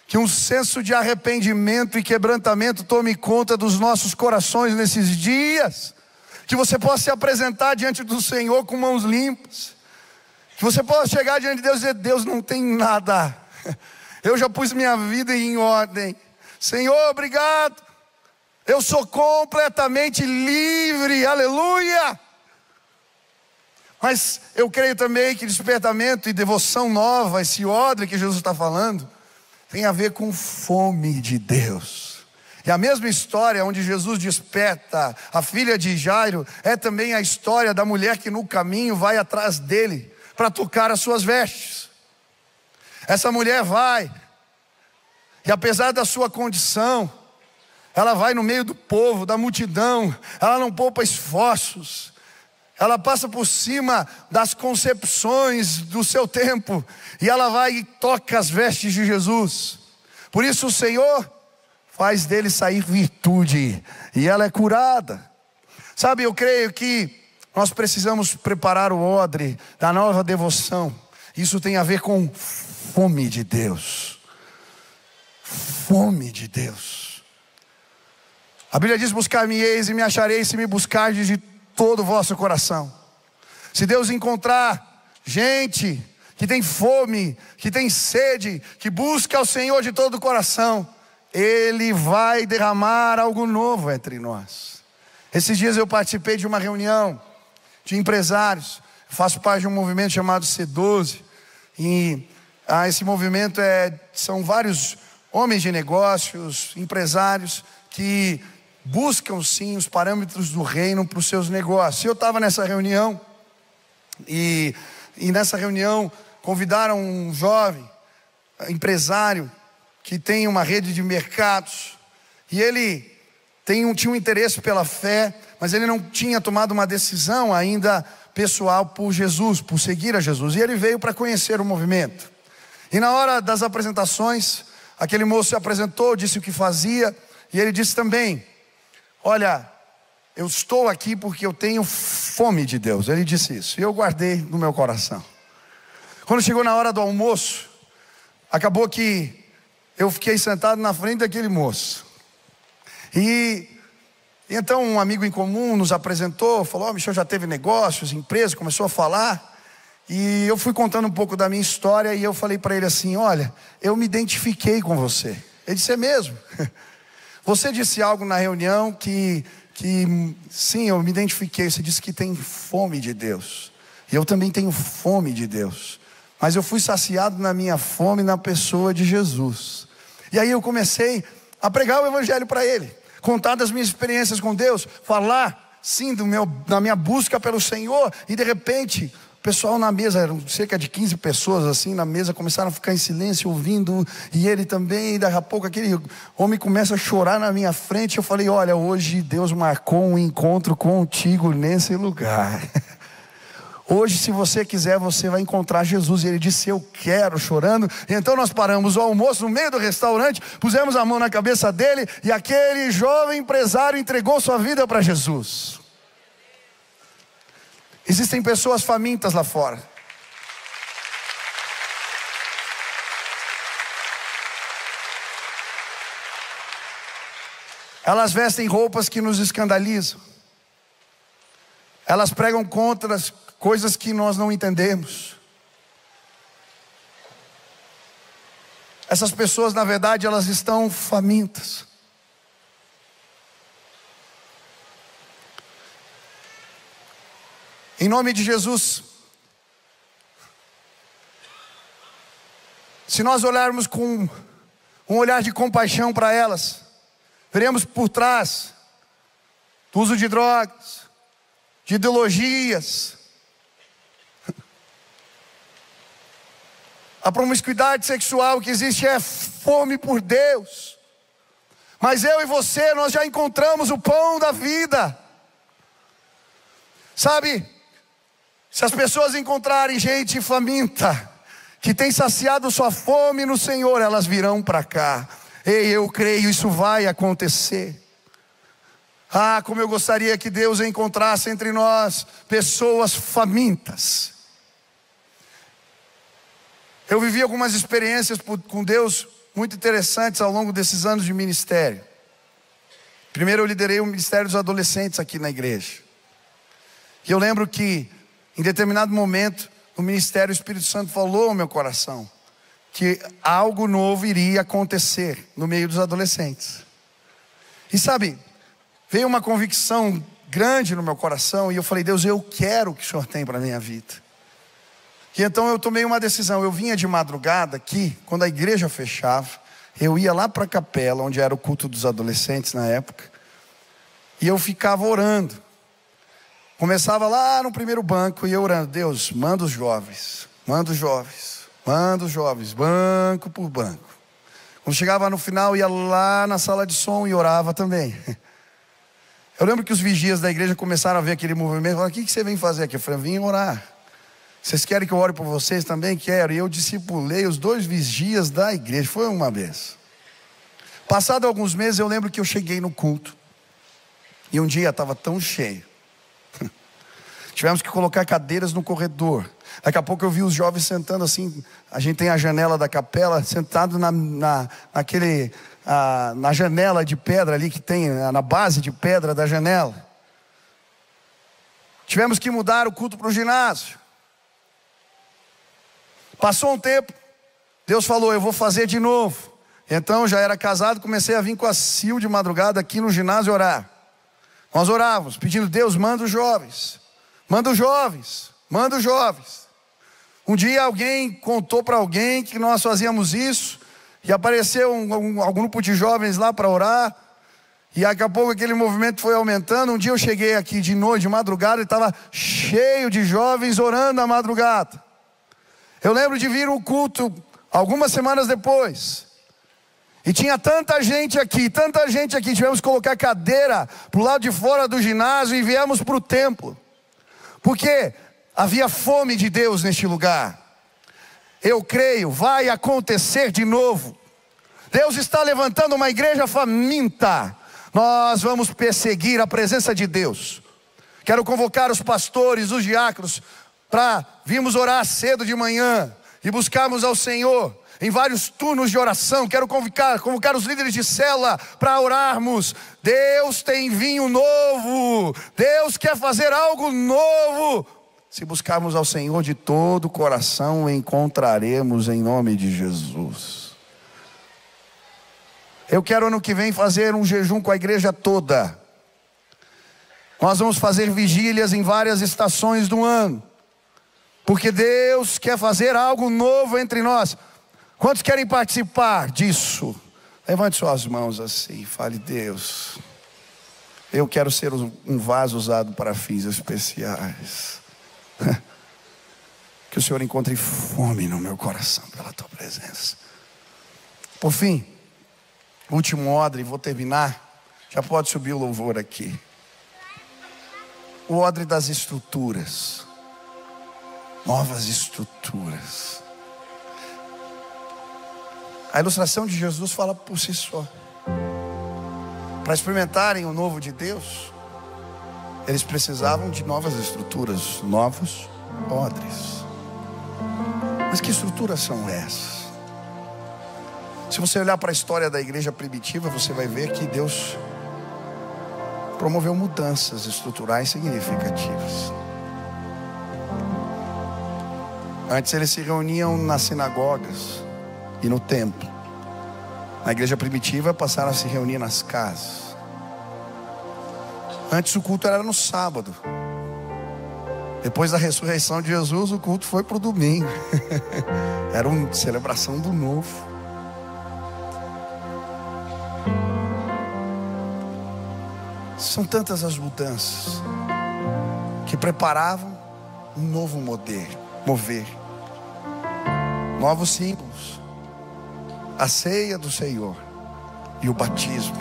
Speaker 1: que um senso de arrependimento e quebrantamento tome conta dos nossos corações nesses dias. Que você possa se apresentar diante do Senhor com mãos limpas. Que você possa chegar diante de Deus e dizer: Deus, não tem nada, eu já pus minha vida em ordem. Senhor, obrigado, eu sou completamente livre, aleluia. Mas eu creio também que despertamento e devoção nova, esse odre que Jesus está falando, tem a ver com fome de Deus. E a mesma história onde Jesus desperta a filha de Jairo é também a história da mulher que no caminho vai atrás dele para tocar as suas vestes. Essa mulher vai, e apesar da sua condição, ela vai no meio do povo, da multidão, ela não poupa esforços, ela passa por cima das concepções do seu tempo, e ela vai e toca as vestes de Jesus. Por isso o Senhor faz dele sair virtude, e ela é curada. Sabe, eu creio que nós precisamos preparar o odre da nova devoção. Isso tem a ver com fome de Deus. Fome de Deus. A Bíblia diz: buscar-me-eis e me achareis, se me buscardes de todo o vosso coração. Se Deus encontrar gente que tem fome, que tem sede, que busca o Senhor de todo o coração, Ele vai derramar algo novo entre nós. Esses dias eu participei de uma reunião de empresários. Eu faço parte de um movimento chamado C12. E esse movimento são vários homens de negócios, empresários, que buscam sim os parâmetros do reino para os seus negócios. Eu estava nessa reunião, e nessa reunião convidaram um jovem empresário que tem uma rede de mercados, e ele tinha um interesse pela fé, mas ele não tinha tomado uma decisão ainda pessoal por Jesus, por seguir a Jesus. E ele veio para conhecer o movimento. E na hora das apresentações, aquele moço se apresentou, disse o que fazia, e ele disse também: olha, eu estou aqui porque eu tenho fome de Deus. Ele disse isso, e eu guardei no meu coração. Quando chegou na hora do almoço, acabou que eu fiquei sentado na frente daquele moço. E então um amigo em comum nos apresentou, falou: Michel já teve negócios, empresa, começou a falar. E eu fui contando um pouco da minha história, e eu falei para ele assim: olha, eu me identifiquei com você. Ele disse: é mesmo? Você disse algo na reunião que sim, eu me identifiquei. Você disse que tem fome de Deus, e eu também tenho fome de Deus, mas eu fui saciado na minha fome na pessoa de Jesus. E aí eu comecei a pregar o evangelho para ele, contar das minhas experiências com Deus, falar sim da minha busca pelo Senhor. E de repente o pessoal na mesa, eram cerca de 15 pessoas assim na mesa, começaram a ficar em silêncio ouvindo, e ele também. E daqui a pouco aquele homem começa a chorar na minha frente. Eu falei: olha, hoje Deus marcou um encontro contigo nesse lugar. Hoje, se você quiser, você vai encontrar Jesus. E ele disse: eu quero, chorando. Então nós paramos o almoço no meio do restaurante, pusemos a mão na cabeça dele, e aquele jovem empresário entregou sua vida para Jesus. Existem pessoas famintas lá fora. Elas vestem roupas que nos escandalizam. Elas pregam contra as coisas que nós não entendemos. Essas pessoas, na verdade, elas estão famintas. Em nome de Jesus, se nós olharmos com um olhar de compaixão para elas, veremos por trás do uso de drogas, de ideologias, a promiscuidade sexual que existe é fome por Deus. Mas eu e você, nós já encontramos o pão da vida. Sabe, se as pessoas encontrarem gente faminta, que tem saciado sua fome no Senhor, elas virão para cá. Ei, eu creio, isso vai acontecer. Ah, como eu gostaria que Deus encontrasse entre nós pessoas famintas. Eu vivi algumas experiências com Deus muito interessantes ao longo desses anos de ministério. Primeiro eu liderei o ministério dos adolescentes aqui na igreja. E eu lembro que em determinado momento no ministério o Espírito Santo falou ao meu coração que algo novo iria acontecer no meio dos adolescentes. E sabe, veio uma convicção grande no meu coração, e eu falei: Deus, eu quero o que o Senhor tem para a minha vida. E então eu tomei uma decisão. Eu vinha de madrugada aqui, quando a igreja fechava, eu ia lá para a capela, onde era o culto dos adolescentes na época, e eu ficava orando. Começava lá no primeiro banco e eu orando: Deus, manda os jovens, manda os jovens, manda os jovens, banco por banco. Quando chegava no final, ia lá na sala de som e orava também. Eu lembro que os vigias da igreja começaram a ver aquele movimento, falaram: o que você vem fazer aqui? Eu falei: eu vim orar. Vocês querem que eu ore por vocês? Também quero. E eu discipulei os 2 vigias da igreja. Foi uma vez. Passado alguns meses, eu lembro que eu cheguei no culto, e um dia estava tão cheio, tivemos que colocar cadeiras no corredor. Daqui a pouco eu vi os jovens sentando assim. A gente tem a janela da capela, sentado na janela de pedra ali que tem, na base de pedra da janela. Tivemos que mudar o culto para o ginásio. Passou um tempo, Deus falou: eu vou fazer de novo. Então já era casado, comecei a vir com a Sil de madrugada aqui no ginásio orar. Nós orávamos, pedindo: Deus, manda os jovens, manda os jovens, manda os jovens. Um dia alguém contou para alguém que nós fazíamos isso, e apareceu algum grupo de jovens lá para orar, e daqui a pouco aquele movimento foi aumentando. Um dia eu cheguei aqui de noite, de madrugada, e estava cheio de jovens orando na madrugada. Eu lembro de vir um culto algumas semanas depois, E tinha tanta gente aqui. Tivemos que colocar cadeira para o lado de fora do ginásio e viemos para o templo. Porque havia fome de Deus neste lugar. Eu creio, vai acontecer de novo. Deus está levantando uma igreja faminta. Nós vamos perseguir a presença de Deus. Quero convocar os pastores, os diáconos, para virmos orar cedo de manhã e buscarmos ao Senhor em vários turnos de oração. Quero convocar os líderes de célula para orarmos. Deus tem vinho novo. Deus quer fazer algo novo. Se buscarmos ao Senhor de todo o coração, encontraremos em nome de Jesus. Eu quero ano que vem fazer um jejum com a igreja toda. Nós vamos fazer vigílias em várias estações do ano. Porque Deus quer fazer algo novo entre nós. Quantos querem participar disso? Levante suas mãos assim, fale: Deus, eu quero ser um vaso usado para fins especiais. Que o Senhor encontre fome no meu coração pela tua presença. Por fim, último odre, vou terminar. Já pode subir o louvor aqui. O odre das estruturas. Novas estruturas. A ilustração de Jesus fala por si só. Para experimentarem o novo de Deus, eles precisavam de novas estruturas, novos odres. Mas que estruturas são essas? Se você olhar para a história da igreja primitiva, você vai ver que Deus promoveu mudanças estruturais significativas. Antes eles se reuniam nas sinagogas e no templo. Na igreja primitiva passaram a se reunir nas casas. Antes o culto era no sábado. Depois da ressurreição de Jesus, o culto foi para o domingo. Era uma celebração do novo. São tantas as mudanças que preparavam um novo mover. Novos símbolos. A ceia do Senhor e o batismo.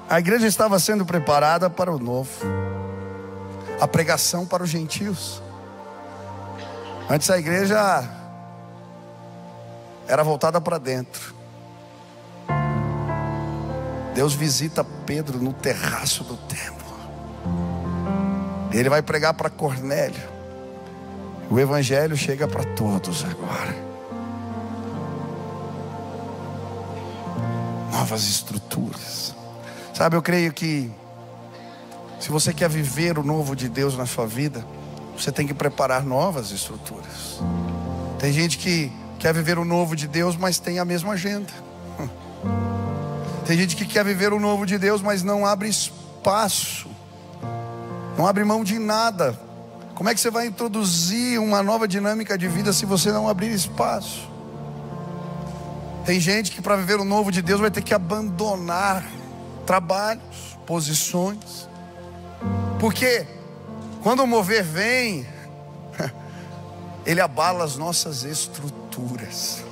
Speaker 1: A igreja estava sendo preparada para o novo. A pregação para os gentios. Antes a igreja era voltada para dentro. Deus visita Pedro no terraço do templo. Ele vai pregar para Cornélio. O evangelho chega para todos agora. Novas estruturas. Sabe, eu creio que se você quer viver o novo de Deus na sua vida, você tem que preparar novas estruturas. Tem gente que quer viver o novo de Deus, mas tem a mesma agenda. Tem gente que quer viver o novo de Deus, mas não abre espaço, não abre mão de nada. Como é que você vai introduzir uma nova dinâmica de vida se você não abrir espaço? Tem gente que para viver o novo de Deus vai ter que abandonar trabalhos, posições. Porque quando o mover vem, ele abala as nossas estruturas.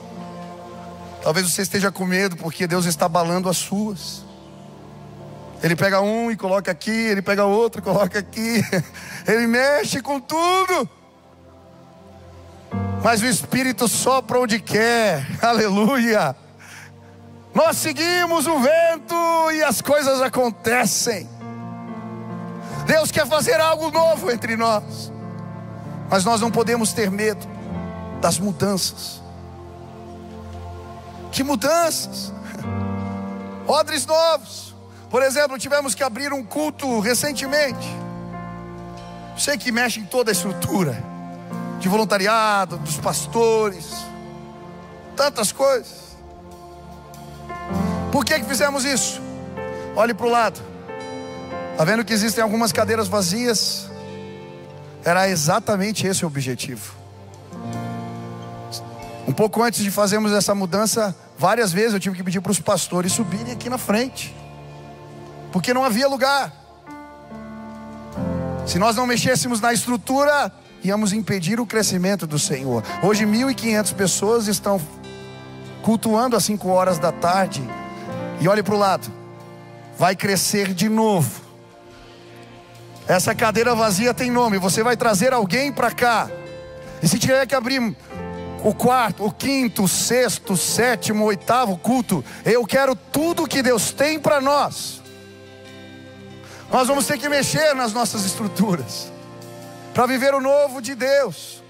Speaker 1: Talvez você esteja com medo porque Deus está abalando as suas. Ele pega um e coloca aqui, ele pega outro e coloca aqui. Ele mexe com tudo. Mas o Espírito sopra onde quer. Aleluia. Nós seguimos o vento e as coisas acontecem. Deus quer fazer algo novo entre nós. Mas nós não podemos ter medo das mudanças. Que mudanças? Odres novos. Por exemplo, tivemos que abrir um culto recentemente. Sei que mexe em toda a estrutura de voluntariado, dos pastores, tantas coisas. Por que fizemos isso? Olhe para o lado. Está vendo que existem algumas cadeiras vazias? Era exatamente esse o objetivo. Um pouco antes de fazermos essa mudança, várias vezes eu tive que pedir para os pastores subirem aqui na frente, porque não havia lugar. Se nós não mexêssemos na estrutura, íamos impedir o crescimento do Senhor. Hoje 1.500 pessoas estão cultuando às 5 horas da tarde, e olhe para o lado, vai crescer de novo. Essa cadeira vazia tem nome, você vai trazer alguém para cá. E se tiver que abrir o quarto, o quinto, o sexto, o sétimo, o oitavo culto, eu quero tudo que Deus tem para nós. Nós vamos ter que mexer nas nossas estruturas para viver o novo de Deus.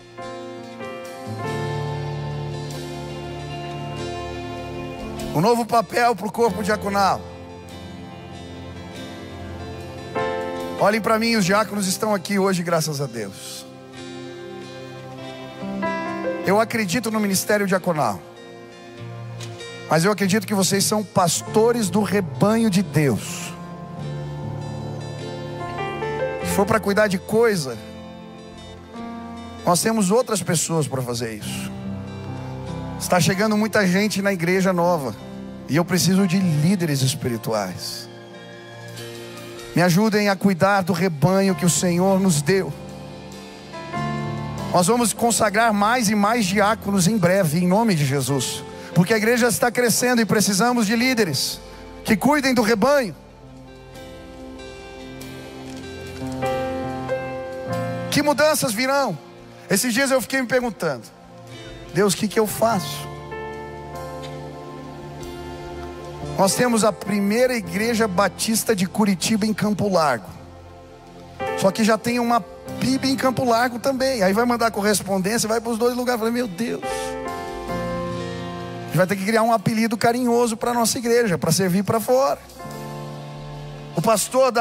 Speaker 1: Um novo papel para o corpo diaconal. Olhem para mim, os diáconos estão aqui hoje, graças a Deus. Eu acredito no ministério diaconal, mas eu acredito que vocês são pastores do rebanho de Deus. Se for para cuidar de coisa, nós temos outras pessoas para fazer isso. Está chegando muita gente na igreja nova, e eu preciso de líderes espirituais. Me ajudem a cuidar do rebanho que o Senhor nos deu. Nós vamos consagrar mais e mais diáconos em breve, em nome de Jesus, porque a igreja está crescendo e precisamos de líderes que cuidem do rebanho. Que mudanças virão? Esses dias eu fiquei me perguntando: Deus, o que eu faço? Nós temos a primeira igreja batista de Curitiba em Campo Largo, só que já tem uma PIB em Campo Largo também. Aí vai mandar correspondência, vai para os 2 lugares. Eu falei, meu Deus, a gente vai ter que criar um apelido carinhoso para a nossa igreja, para servir para fora. O pastor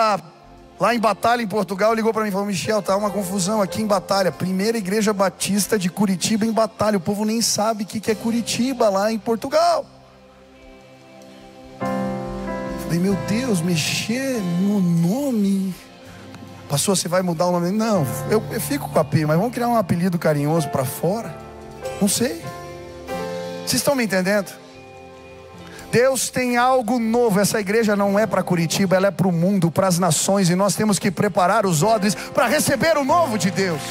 Speaker 1: lá em Batalha, em Portugal, ligou para mim e falou: Michel, tá uma confusão aqui em Batalha, primeira igreja batista de Curitiba em Batalha. O povo nem sabe o que é Curitiba lá em Portugal. Falei, meu Deus, mexer no nome. Pastor, você vai mudar o nome? Não, eu fico com a P, mas vamos criar um apelido carinhoso para fora? Não sei. Vocês estão me entendendo? Deus tem algo novo. Essa igreja não é para Curitiba, ela é para o mundo, para as nações. E nós temos que preparar os odres para receber o novo de Deus.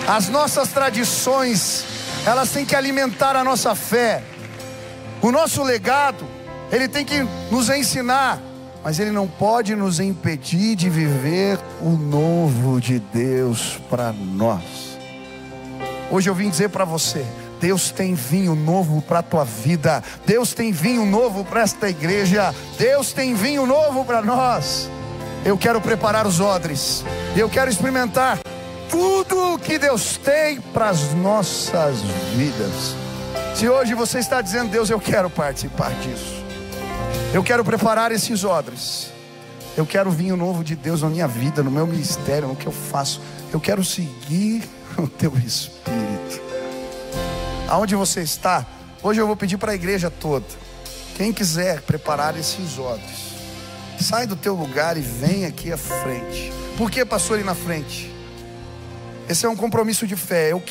Speaker 1: As nossas tradições, elas têm que alimentar a nossa fé. O nosso legado, ele tem que nos ensinar, mas ele não pode nos impedir de viver o novo de Deus para nós. Hoje eu vim dizer para você: Deus tem vinho novo para a tua vida. Deus tem vinho novo para esta igreja. Deus tem vinho novo para nós. Eu quero preparar os odres. Eu quero experimentar tudo que Deus tem para as nossas vidas. Se hoje você está dizendo: Deus, eu quero participar disso, eu quero preparar esses odres, eu quero vinho novo de Deus na minha vida, no meu ministério, no que eu faço, eu quero seguir o teu Espírito. Aonde você está, hoje eu vou pedir para a igreja toda, quem quiser preparar esses odres, sai do teu lugar e vem aqui à frente. Por que, pastor, ir na frente? Esse é um compromisso de fé. Eu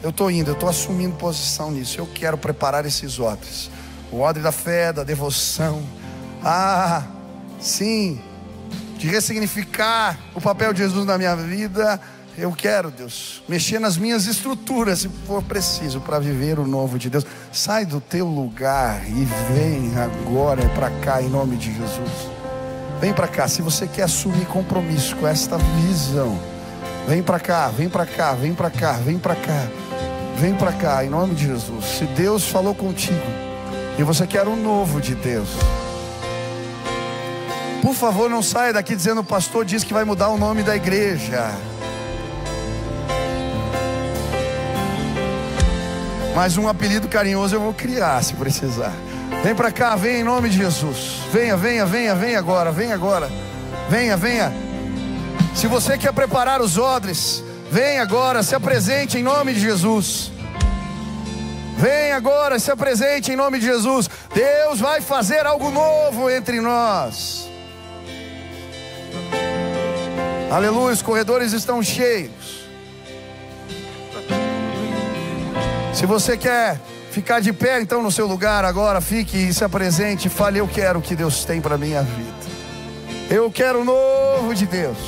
Speaker 1: estou indo, eu estou assumindo posição nisso. Eu quero preparar esses odres, o odre da fé, da devoção, sim, de ressignificar o papel de Jesus na minha vida. Eu quero, Deus, mexer nas minhas estruturas, se for preciso, para viver o novo de Deus. Sai do teu lugar e vem agora para cá, em nome de Jesus. Vem para cá, se você quer assumir compromisso com esta visão, vem para cá, vem para cá, vem para cá, vem para cá, vem para cá, em nome de Jesus. Se Deus falou contigo e você quer o novo de Deus, por favor, não saia daqui dizendo: o pastor diz que vai mudar o nome da igreja. Mas um apelido carinhoso eu vou criar, se precisar. Vem para cá, vem em nome de Jesus. Venha, venha, venha, venha agora, venha agora. Venha, venha. Se você quer preparar os odres, vem agora, se apresente em nome de Jesus. Vem agora, se apresente em nome de Jesus. Deus vai fazer algo novo entre nós. Aleluia, os corredores estão cheios. Se você quer ficar de pé, então no seu lugar agora, fique e se apresente e fale: eu quero o que Deus tem para a minha vida. Eu quero o novo de Deus.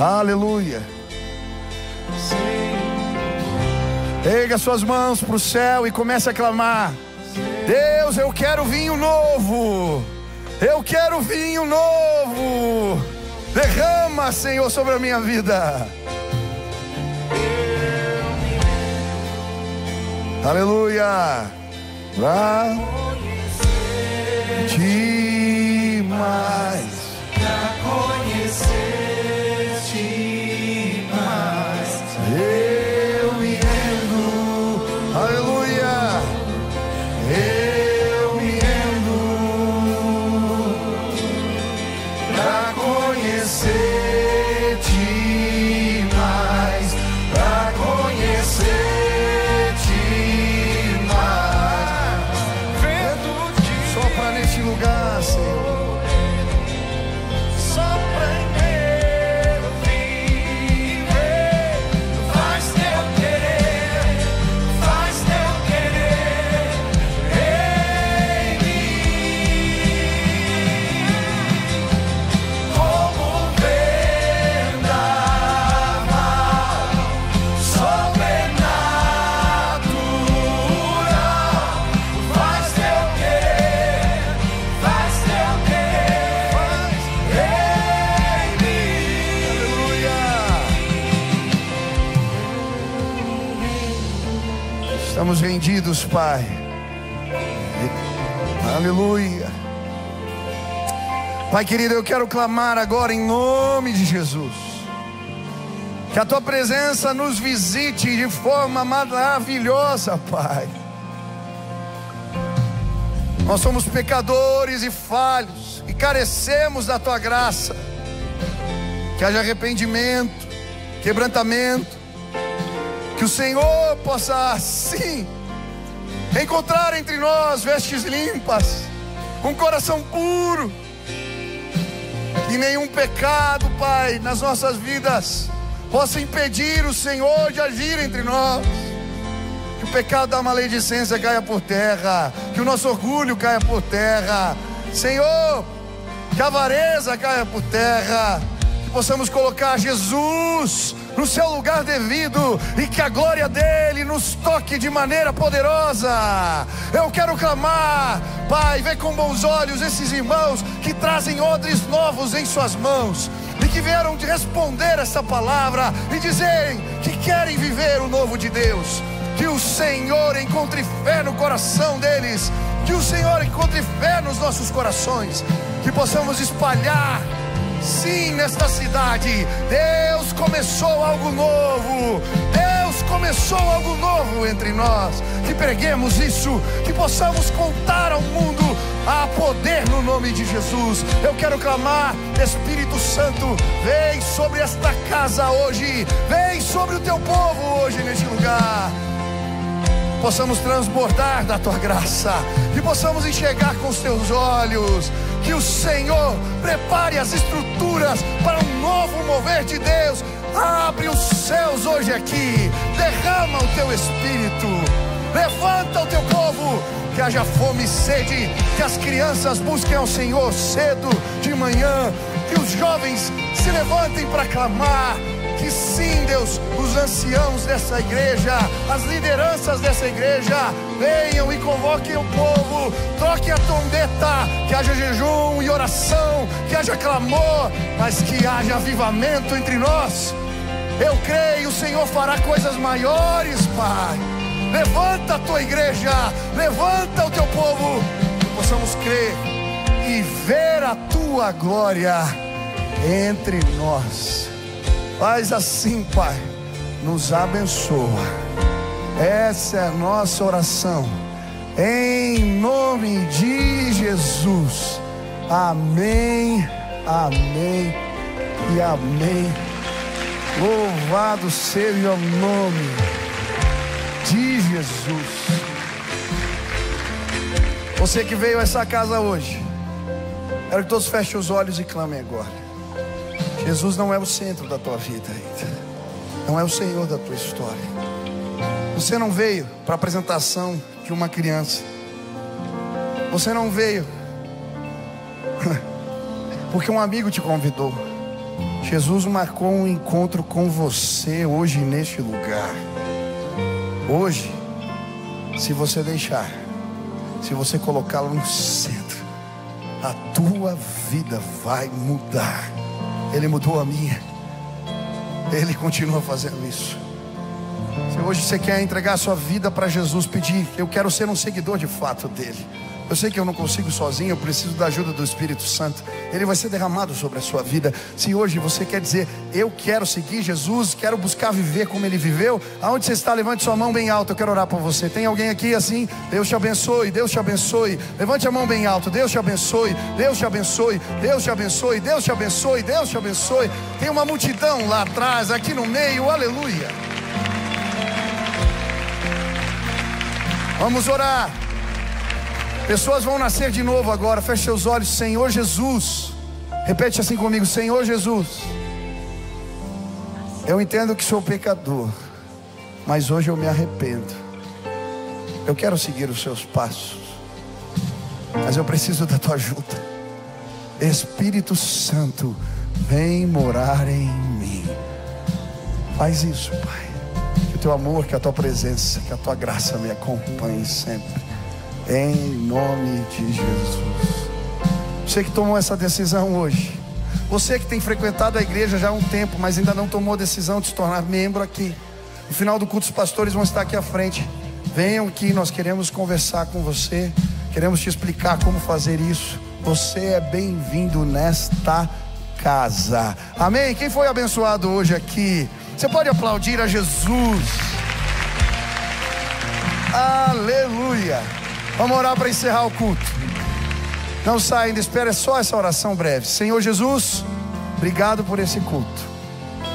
Speaker 1: Aleluia. Erga suas mãos para o céu e comece a clamar: Deus, eu quero vinho novo. Eu quero vinho novo. Derrama, Senhor, sobre a minha vida. Aleluia. Pra ti mais,
Speaker 2: pra conhecer-te mais.
Speaker 1: eu me rendo. Aleluia. Eu me rendo pra conhecer-te mais, pra conhecer-te mais. Vendo-te. Sopra neste lugar, Senhor.
Speaker 2: Sopra em meu viver. Faz teu querer, faz teu querer em mim. Como vendaval sobrenatural. Faz teu querer, faz teu querer em mim.
Speaker 1: Estamos rendidos, Pai. Aleluia. Pai querido, eu quero clamar agora em nome de Jesus, que a Tua presença nos visite de forma maravilhosa, Pai. Nós somos pecadores e falhos e carecemos da Tua graça. Que haja arrependimento, quebrantamento, que o Senhor possa assim encontrar entre nós vestes limpas, um coração puro, que nenhum pecado, Pai, nas nossas vidas possa impedir o Senhor de agir entre nós. Que o pecado da maledicência caia por terra, que o nosso orgulho caia por terra, Senhor, que a avareza caia por terra, que possamos colocar Jesus no seu lugar devido e que a glória dele nos toque de maneira poderosa. Eu quero clamar, Pai, vê com bons olhos esses irmãos que trazem odres novos em suas mãos e que vieram de responder essa palavra e dizerem que querem viver o novo de Deus. Que o Senhor encontre fé no coração deles, que o Senhor encontre fé nos nossos corações, que possamos espalhar, sim, nesta cidade, Deus começou algo novo, Deus começou algo novo entre nós, que preguemos isso, que possamos contar ao mundo há poder no nome de Jesus. Eu quero clamar, Espírito Santo, vem sobre esta casa hoje, vem sobre o teu povo hoje neste lugar. Possamos transbordar da tua graça, que possamos enxergar com os teus olhos, que o Senhor prepare as estruturas para um novo mover de Deus. Abre os céus hoje aqui, derrama o teu Espírito, levanta o teu povo, que haja fome e sede, que as crianças busquem ao Senhor cedo de manhã, que os jovens se levantem para clamar. Que sim, Deus, os anciãos dessa igreja, as lideranças dessa igreja, venham e convoquem o povo, troquem a trombeta, que haja jejum e oração, que haja clamor, mas que haja avivamento entre nós. Eu creio, o Senhor fará coisas maiores, Pai. Levanta a tua igreja, levanta o teu povo, que possamos crer e ver a tua glória entre nós. Faz assim, Pai, nos abençoa. Essa é a nossa oração, em nome de Jesus. Amém, amém e amém. Louvado seja o nome de Jesus. Você que veio a essa casa hoje, quero que todos fechem os olhos e clamem agora. Jesus não é o centro da tua vida ainda, não é o Senhor da tua história. Você não veio para a apresentação de uma criança, você não veio porque um amigo te convidou. Jesus marcou um encontro com você hoje neste lugar. Hoje, se você deixar, se você colocá-lo no centro, a tua vida vai mudar. Ele mudou a minha. Ele continua fazendo isso. Se hoje você quer entregar a sua vida para Jesus, pedir: eu quero ser um seguidor de fato dele. Eu sei que eu não consigo sozinho, eu preciso da ajuda do Espírito Santo. Ele vai ser derramado sobre a sua vida. Se hoje você quer dizer: eu quero seguir Jesus, quero buscar viver como ele viveu, aonde você está, levante sua mão bem alta, eu quero orar por você. Tem alguém aqui assim? Deus te abençoe, Deus te abençoe. Levante a mão bem alta. Deus te abençoe, Deus te abençoe, Deus te abençoe, Deus te abençoe, Deus te abençoe. Tem uma multidão lá atrás, aqui no meio, aleluia. Vamos orar. Pessoas vão nascer de novo agora. Feche seus olhos. Senhor Jesus, repete assim comigo: Senhor Jesus, eu entendo que sou pecador, mas hoje eu me arrependo. Eu quero seguir os seus passos, mas eu preciso da tua ajuda. Espírito Santo, vem morar em mim. Faz isso, Pai. Que o teu amor, que a tua presença, que a tua graça me acompanhe sempre, em nome de Jesus. Você que tomou essa decisão hoje, você que tem frequentado a igreja já há um tempo, mas ainda não tomou a decisão de se tornar membro aqui, no final do culto os pastores vão estar aqui à frente. Venham aqui, nós queremos conversar com você, queremos te explicar como fazer isso. Você é bem-vindo nesta casa. Amém? Quem foi abençoado hoje aqui? Você pode aplaudir a Jesus. Aleluia. Vamos orar para encerrar o culto. Não saia ainda, espera só essa oração breve. Senhor Jesus, obrigado por esse culto.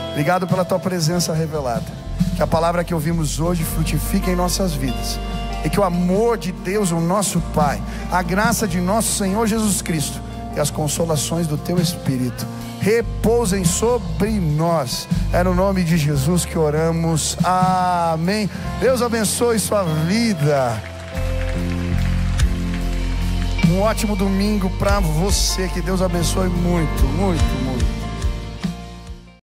Speaker 1: Obrigado pela tua presença revelada. Que a palavra que ouvimos hoje frutifique em nossas vidas. E que o amor de Deus, o nosso Pai, a graça de nosso Senhor Jesus Cristo e as consolações do teu Espírito repousem sobre nós. É no nome de Jesus que oramos. Amém. Deus abençoe sua vida. Um ótimo domingo para você. Que Deus abençoe muito, muito, muito.